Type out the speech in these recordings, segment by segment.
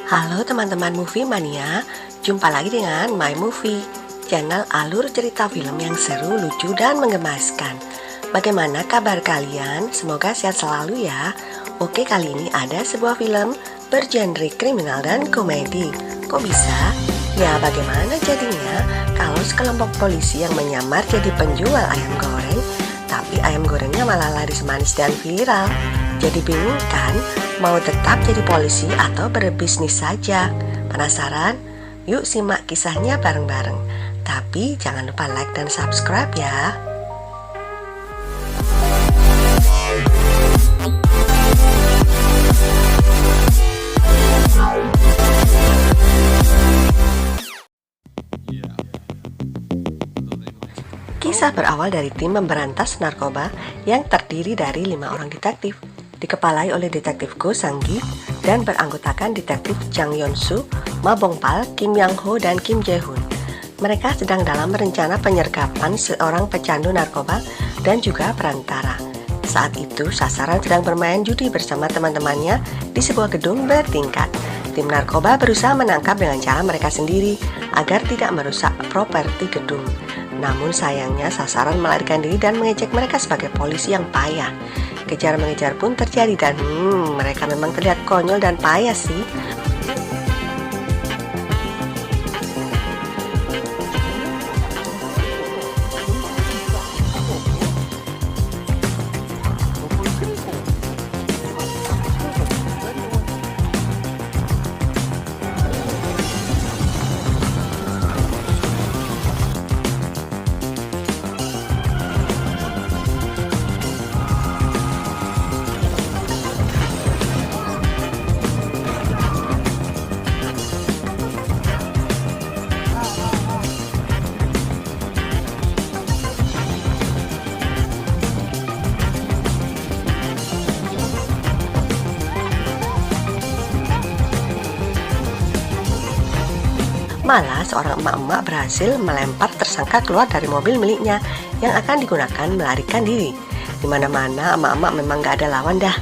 Halo teman-teman Movie Mania, jumpa lagi dengan My Movie, channel alur cerita film yang seru, lucu, dan menggemaskan. Bagaimana kabar kalian? Semoga sehat selalu ya. Oke, kali ini ada sebuah film bergenre kriminal dan komedi. Kok bisa? Ya, bagaimana jadinya kalau sekelompok polisi yang menyamar jadi penjual ayam goreng, tapi ayam gorengnya malah laris manis dan viral. Jadi bingung kan, mau tetap jadi polisi atau berbisnis saja? Penasaran? Yuk simak kisahnya bareng-bareng. Tapi jangan lupa like dan subscribe ya. Kisah berawal dari tim memberantas narkoba yang terdiri dari 5 orang detektif, dikepalai oleh detektif Go Sang-gi dan beranggotakan detektif Jang Yeon-soo, Ma Bong-pal, Kim Yang-ho, dan Kim Jae-hoon. Mereka sedang dalam rencana penyergapan seorang pecandu narkoba dan juga perantara. Saat itu sasaran sedang bermain judi bersama teman-temannya di sebuah gedung bertingkat. Tim narkoba berusaha menangkap dengan cara mereka sendiri agar tidak merusak properti gedung. Namun sayangnya sasaran melarikan diri dan mengejek mereka sebagai polisi yang payah. Kejar-mengejar pun terjadi dan mereka memang terlihat konyol dan payah sih. Malah seorang emak-emak berhasil melempar tersangka keluar dari mobil miliknya yang akan digunakan melarikan diri. Di mana-mana emak-emak memang gak ada lawan dah.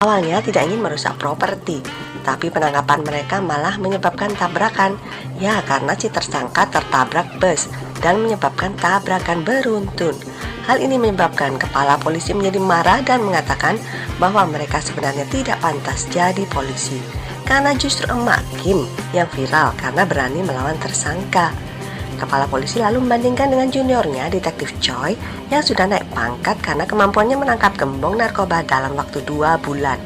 Awalnya tidak ingin merusak properti, tapi penangkapan mereka malah menyebabkan tabrakan. Ya, karena si tersangka tertabrak bus dan menyebabkan tabrakan beruntun. Hal ini menyebabkan kepala polisi menjadi marah dan mengatakan bahwa mereka sebenarnya tidak pantas jadi polisi, karena justru emak Kim yang viral karena berani melawan tersangka. Kepala polisi lalu membandingkan dengan juniornya, detektif Choi, yang sudah naik pangkat karena kemampuannya menangkap gembong narkoba dalam waktu 2 bulan.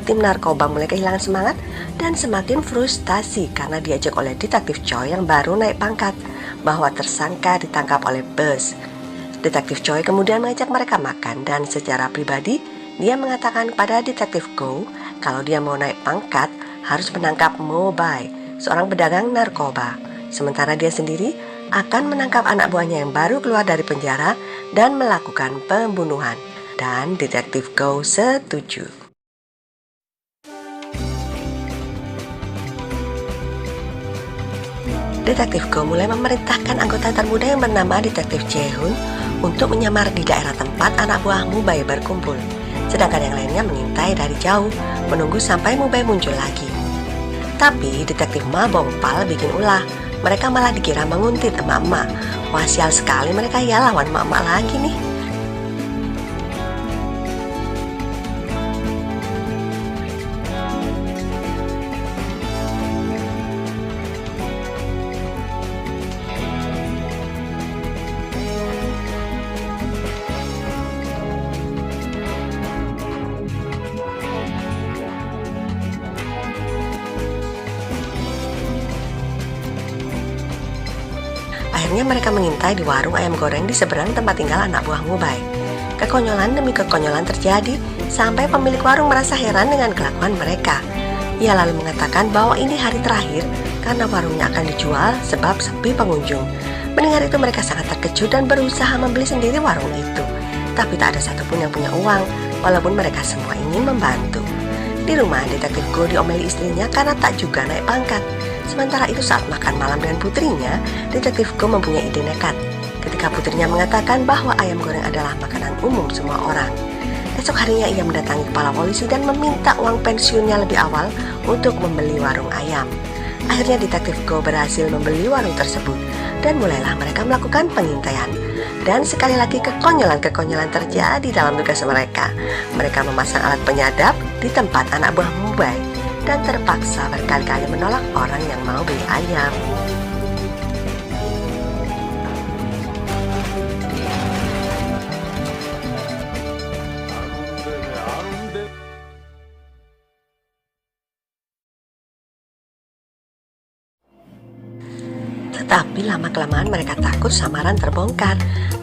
Tim narkoba mulai kehilangan semangat dan semakin frustasi karena diajak oleh detektif Choi yang baru naik pangkat bahwa tersangka ditangkap oleh bus. Detektif Choi kemudian mengajak mereka makan dan secara pribadi dia mengatakan kepada detektif Go kalau dia mau naik pangkat harus menangkap Mo Bai, seorang pedagang narkoba. Sementara dia sendiri akan menangkap anak buahnya yang baru keluar dari penjara dan melakukan pembunuhan. Dan detektif Go setuju. Detektif Go mulai memerintahkan anggota termuda yang bernama detektif Jae-hoon untuk menyamar di daerah tempat anak buah Mubai berkumpul. Sedangkan yang lainnya mengintai dari jauh, menunggu sampai Mubai muncul lagi. Tapi detektif Ma Bong-pal bikin ulah. Mereka malah dikira menguntit emak-emak. Wah, sial sekali mereka ya, lawan emak-emak lagi nih. Akhirnya mereka mengintai di warung ayam goreng di seberang tempat tinggal anak buah Mubai. Kekonyolan demi kekonyolan terjadi sampai pemilik warung merasa heran dengan kelakuan mereka. Ia lalu mengatakan bahwa ini hari terakhir karena warungnya akan dijual sebab sepi pengunjung. Mendengar itu mereka sangat terkejut dan berusaha membeli sendiri warung itu. Tapi tak ada satupun yang punya uang walaupun mereka semua ingin membantu. Di rumah, Detektif Go diomeli istrinya karena tak juga naik pangkat. Sementara itu saat makan malam dengan putrinya, Detektif Go mempunyai ide nekat ketika putrinya mengatakan bahwa ayam goreng adalah makanan umum semua orang. Esok harinya ia mendatangi kepala polisi dan meminta uang pensiunnya lebih awal untuk membeli warung ayam. Akhirnya Detektif Go berhasil membeli warung tersebut dan mulailah mereka melakukan pengintaian. Dan sekali lagi kekonyolan-kekonyolan terjadi dalam tugas mereka. Mereka memasang alat penyadap di tempat anak buah Mubay dan terpaksa berkali-kali menolak orang yang mau beli ayam. Tetapi lama-kelamaan mereka takut samaran terbongkar.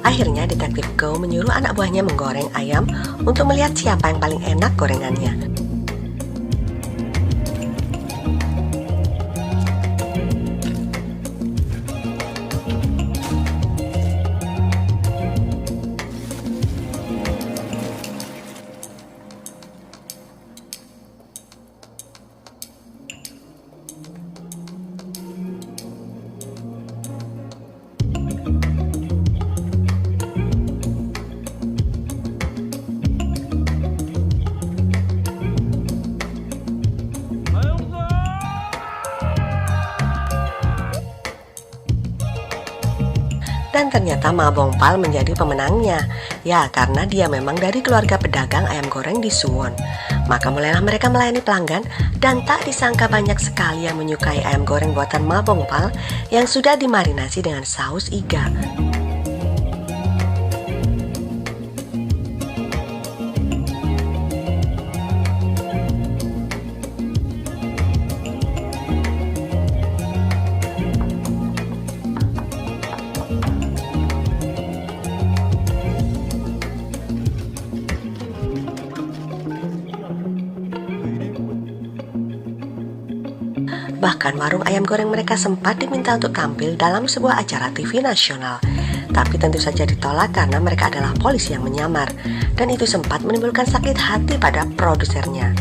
Akhirnya Detektif Go menyuruh anak buahnya menggoreng ayam untuk melihat siapa yang paling enak gorengannya. Dan ternyata Ma Bongpal menjadi pemenangnya. Ya, karena dia memang dari keluarga pedagang ayam goreng di Suwon. Maka mulailah mereka melayani pelanggan dan tak disangka banyak sekali yang menyukai ayam goreng buatan Ma Bongpal yang sudah dimarinasi dengan saus iga. Bahkan warung ayam goreng mereka sempat diminta untuk tampil dalam sebuah acara TV nasional. Tapi tentu saja ditolak karena mereka adalah polisi yang menyamar. Dan itu sempat menimbulkan sakit hati pada produsernya.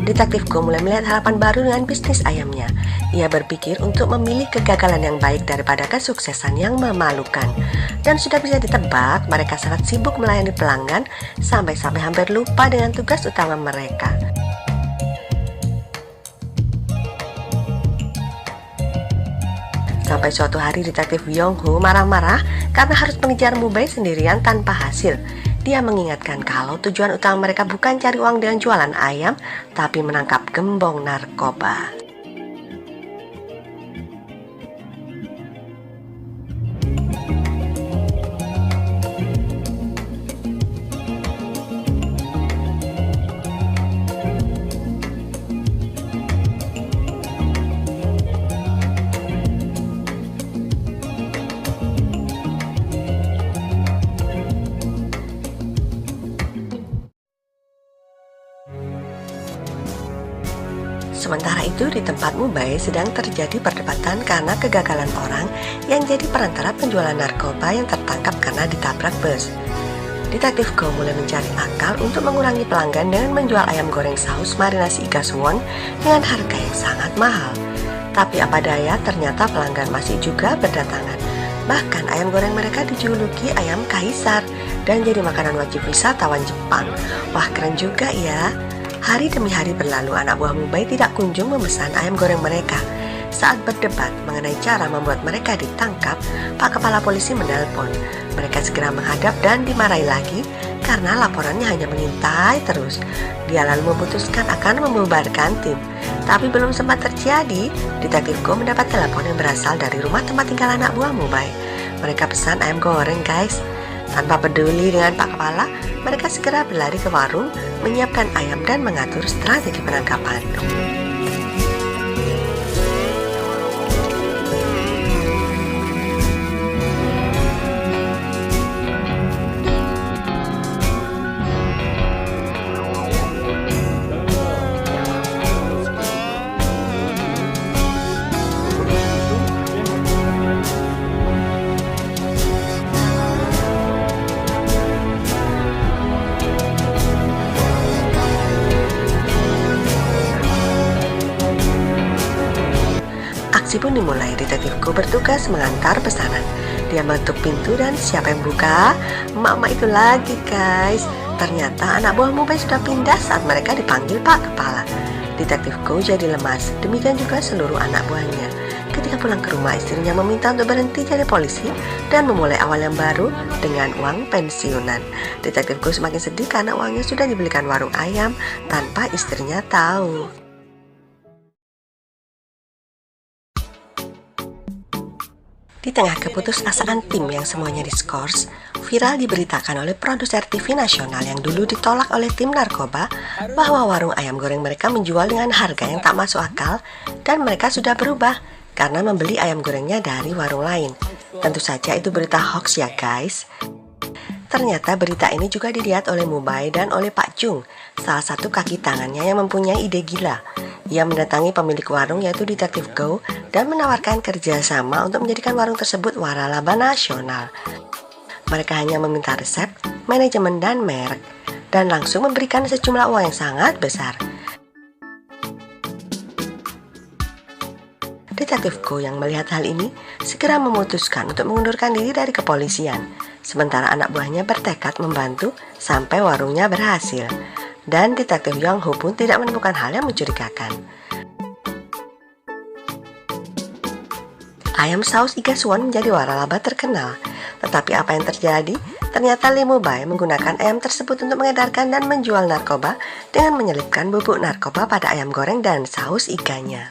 Detektif Go mulai melihat harapan baru dengan bisnis ayamnya. Ia berpikir untuk memilih kegagalan yang baik daripada kesuksesan yang memalukan. Dan sudah bisa ditebak, mereka sangat sibuk melayani pelanggan sampai-sampai hampir lupa dengan tugas utama mereka. Sampai suatu hari Detektif Yong-ho marah-marah karena harus mengejar Mubay sendirian tanpa hasil. Dia mengingatkan kalau tujuan utama mereka bukan cari uang dengan jualan ayam, tapi menangkap gembong narkoba. Sementara itu di tempat Mubay sedang terjadi perdebatan karena kegagalan orang yang jadi perantara penjualan narkoba yang tertangkap karena ditabrak bus. Detektif Go mulai mencari akal untuk mengurangi pelanggan dengan menjual ayam goreng saus marinasi iga suwon dengan harga yang sangat mahal. Tapi apa daya, ternyata pelanggan masih juga berdatangan. Bahkan ayam goreng mereka dijuluki ayam kaisar dan jadi makanan wajib wisatawan Jepang. Wah, keren juga ya. Hari demi hari berlalu, anak buah Mubay tidak kunjung memesan ayam goreng mereka. Saat berdebat mengenai cara membuat mereka ditangkap, Pak Kepala Polisi menelpon. Mereka segera menghadap dan dimarahi lagi karena laporannya hanya mengintai terus. Dia lalu memutuskan akan membubarkan tim. Tapi belum sempat terjadi, Detektif Go mendapat telepon yang berasal dari rumah tempat tinggal anak buah Mubay. Mereka pesan ayam goreng, guys. Tanpa peduli dengan Pak Kepala, mereka segera berlari ke warung, menyiapkan ayam dan mengatur strategi penangkapan. Aksi pun dimulai. Detektif Go bertugas mengantar pesanan. Dia mengetuk pintu dan siapa yang buka? Emak-emak itu lagi, guys. Ternyata anak buah Mubay sudah pindah saat mereka dipanggil Pak Kepala. Detektif Go jadi lemas, demikian juga seluruh anak buahnya. Ketika pulang ke rumah, istrinya meminta untuk berhenti jadi polisi dan memulai awal yang baru dengan uang pensiunan. Detektif Go semakin sedih karena uangnya sudah dibelikan warung ayam tanpa istrinya tahu. Di tengah keputusasaan tim yang semuanya diskors, viral diberitakan oleh produser TV nasional yang dulu ditolak oleh tim narkoba bahwa warung ayam goreng mereka menjual dengan harga yang tak masuk akal dan mereka sudah berubah karena membeli ayam gorengnya dari warung lain. Tentu saja itu berita hoax ya guys. Ternyata berita ini juga dilihat oleh Mubay dan oleh Pak Jung, salah satu kaki tangannya yang mempunyai ide gila. Ia mendatangi pemilik warung yaitu Detektif Go dan menawarkan kerjasama untuk menjadikan warung tersebut waralaba nasional. Mereka hanya meminta resep, manajemen dan merek, dan langsung memberikan sejumlah uang yang sangat besar. Detektif Go yang melihat hal ini segera memutuskan untuk mengundurkan diri dari kepolisian. Sementara anak buahnya bertekad membantu sampai warungnya berhasil. Dan Detektif Yong Ho pun tidak menemukan hal yang mencurigakan. Ayam saus iga suan menjadi waralaba terkenal. Tetapi apa yang terjadi? Ternyata Lee Mubay menggunakan ayam tersebut untuk mengedarkan dan menjual narkoba dengan menyelipkan bubuk narkoba pada ayam goreng dan saus iganya.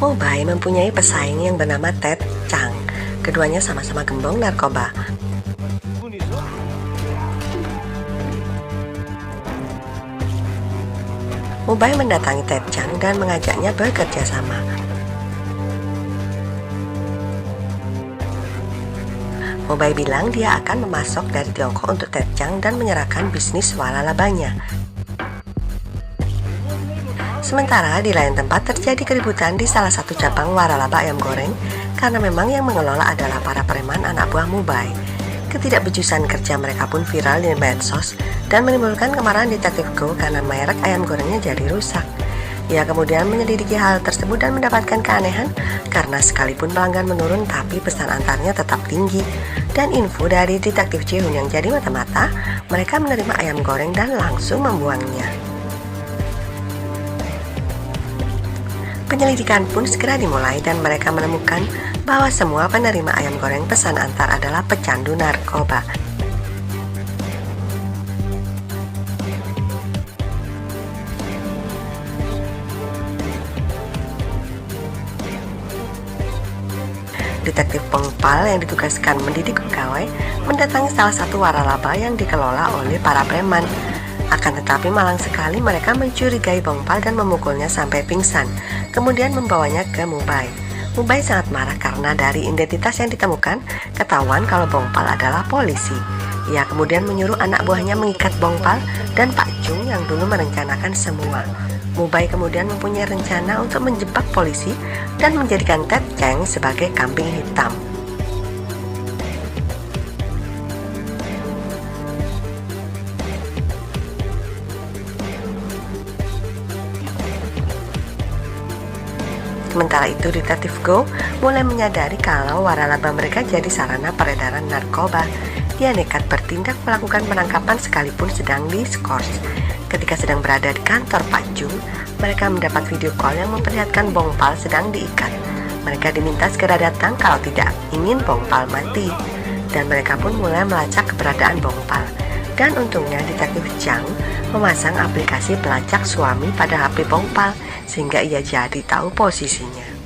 Mubay mempunyai pesaing yang bernama Ted Chang. Keduanya sama-sama gembong narkoba. Mubay mendatangi Ted Chang dan mengajaknya bekerja sama. Mubay bilang dia akan memasok dari Tiongkok untuk Ted Chang dan menyerahkan bisnis waralabanya. Sementara di lain tempat terjadi keributan di salah satu cabang waralaba ayam goreng karena memang yang mengelola adalah para preman anak buah Mubay. Ketidakbejusan kerja mereka pun viral di medsos dan menimbulkan kemarahan Detektif Go karena merek ayam gorengnya jadi rusak. Ia kemudian menyelidiki hal tersebut dan mendapatkan keanehan karena sekalipun pelanggan menurun tapi pesan antarnya tetap tinggi. Dan info dari Detektif Jehun yang jadi mata-mata, mereka menerima ayam goreng dan langsung membuangnya. Penyelidikan pun segera dimulai dan mereka menemukan bahwa semua penerima ayam goreng pesan antar adalah pecandu narkoba. Detektif Pengpal yang ditugaskan mendidik pegawai mendatangi salah satu waralaba yang dikelola oleh para preman. Akan tetapi malang sekali mereka mencurigai Bongpal dan memukulnya sampai pingsan, kemudian membawanya ke Mubay. Mubay sangat marah karena dari identitas yang ditemukan, ketahuan kalau Bongpal adalah polisi. Ia kemudian menyuruh anak buahnya mengikat Bongpal dan Pak Jung yang dulu merencanakan semua. Mubay kemudian mempunyai rencana untuk menjebak polisi dan menjadikan Ted Chang sebagai kambing hitam. Sementara itu, Detektif Go mulai menyadari kalau waralaba mereka jadi sarana peredaran narkoba. Dia nekat bertindak melakukan penangkapan sekalipun sedang diskors. Ketika sedang berada di kantor Pak Jung, mereka mendapat video call yang memperlihatkan Bongpal sedang diikat. Mereka diminta segera datang kalau tidak ingin Bongpal mati. Dan mereka pun mulai melacak keberadaan Bongpal. Dan untungnya Detektif Chang memasang aplikasi pelacak suami pada HP Bongpal sehingga ia jadi tahu posisinya.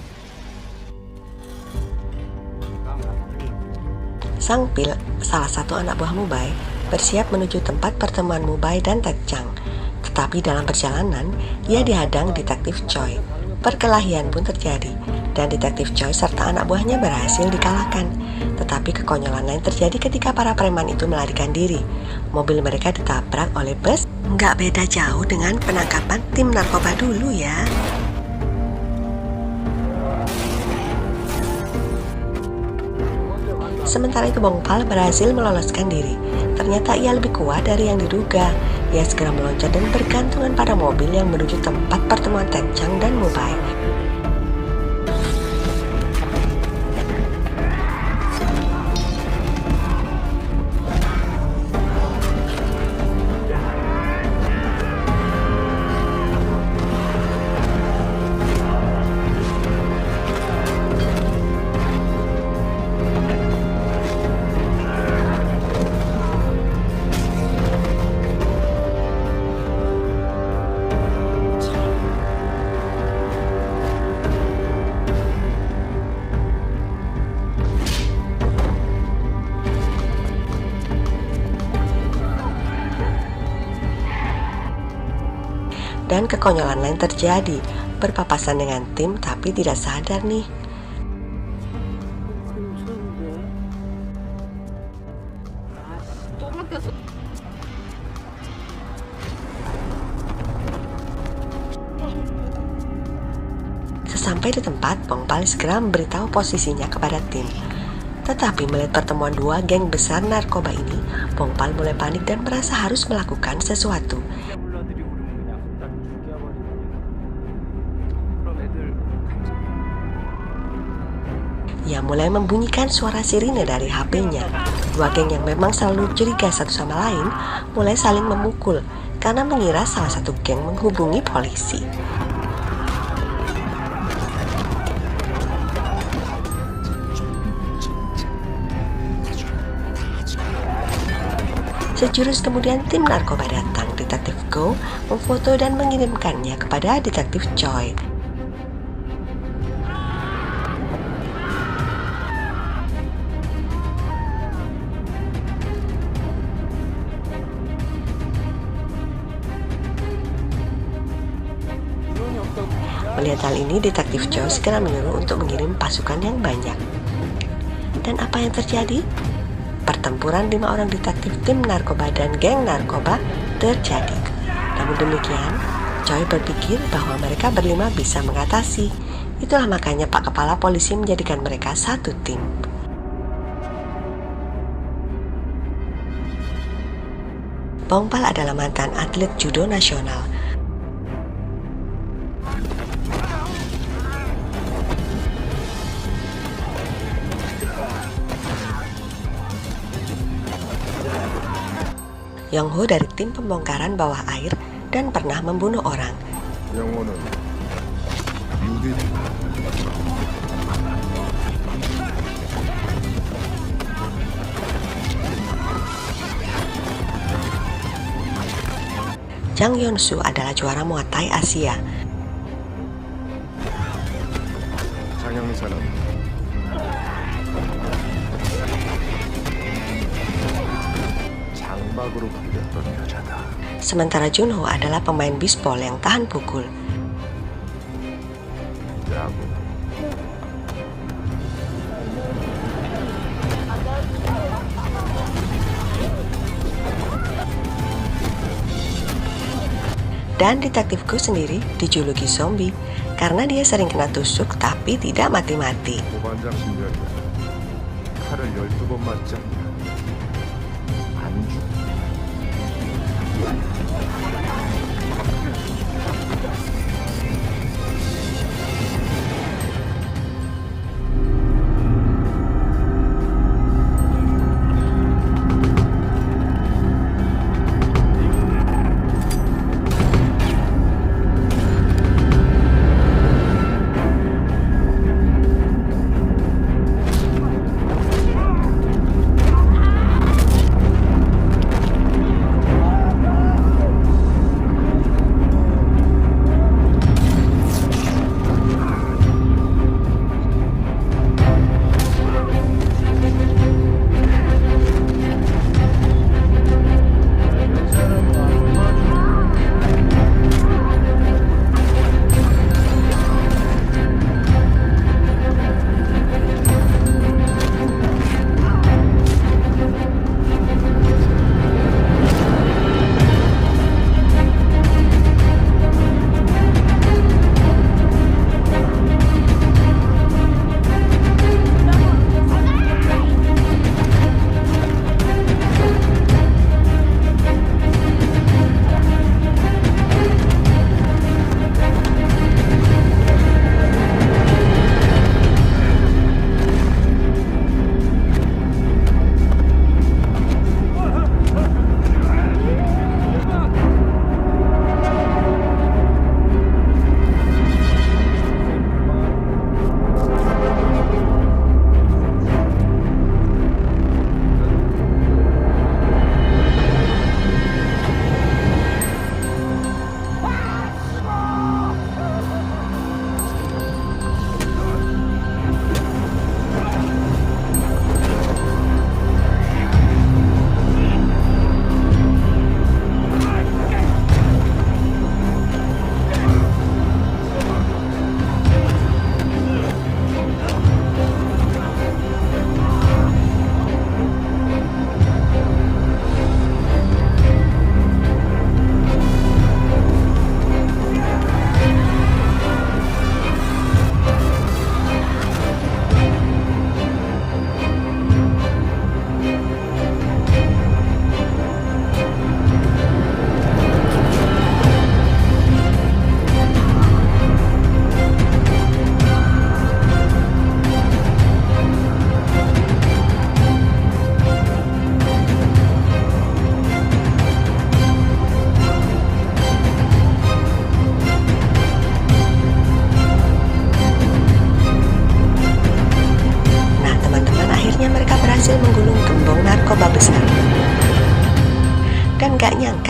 Sang Pil, salah satu anak buah Mubay, bersiap menuju tempat pertemuan Mubay dan Ted Chang. Tetapi dalam perjalanan, ia dihadang Detektif Choi. Perkelahian pun terjadi, dan Detektif Choi serta anak buahnya berhasil dikalahkan. Tetapi kekonyolan lain terjadi ketika para preman itu melarikan diri. Mobil mereka ditabrak oleh bus. Nggak beda jauh dengan penangkapan tim narkoba dulu ya. Sementara itu Bongpal berhasil meloloskan diri. Ternyata ia lebih kuat dari yang diduga. Ia segera meloncat dan bergantungan pada mobil yang menuju tempat pertemuan Ted Chang dan Mubai. Dan kekonyolan lain terjadi, berpapasan dengan tim tapi tidak sadar nih. Sesampai di tempat, Bongpal segera memberitahu posisinya kepada tim. Tetapi melihat pertemuan dua geng besar narkoba ini, Bongpal mulai panik dan merasa harus melakukan sesuatu. Ia mulai membunyikan suara sirine dari HP-nya. Dua geng yang memang selalu curiga satu sama lain mulai saling memukul karena mengira salah satu geng menghubungi polisi. Sejurus kemudian tim narkoba datang. Detektif Go memfoto dan mengirimkannya kepada Detektif Choi. Melihat hal ini, Detektif Choi segera menyuruh untuk mengirim pasukan yang banyak. Dan apa yang terjadi? Pertempuran 5 orang detektif tim narkoba dan geng narkoba terjadi. Namun demikian, Choi berpikir bahwa mereka berlima bisa mengatasi. Itulah makanya Pak Kepala Polisi menjadikan mereka satu tim. Bongpal adalah mantan atlet judo nasional. Yongho dari tim pembongkaran bawah air dan pernah membunuh orang. Jang Yeon-su adalah juara Muay Thai Asia. Sementara Junho adalah pemain bisbol yang tahan pukul. Dan detektifku sendiri dijuluki zombie karena dia sering kena tusuk tapi tidak mati-mati.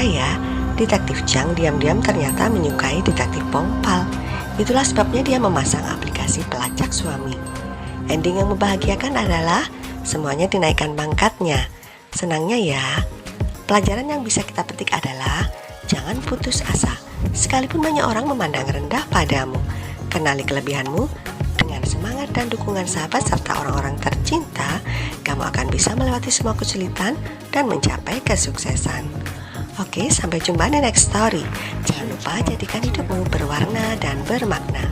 ya, Detektif Chang diam-diam ternyata menyukai Detektif Pongpal. Itulah sebabnya dia memasang aplikasi pelacak suami. Ending yang membahagiakan adalah semuanya dinaikkan pangkatnya. Senangnya ya. Pelajaran yang bisa kita petik adalah jangan putus asa, sekalipun banyak orang memandang rendah padamu. Kenali kelebihanmu. Dengan semangat dan dukungan sahabat serta orang-orang tercinta, kamu akan bisa melewati semua kesulitan dan mencapai kesuksesan. Oke, sampai jumpa di next story. Jangan lupa jadikan hidupmu berwarna dan bermakna.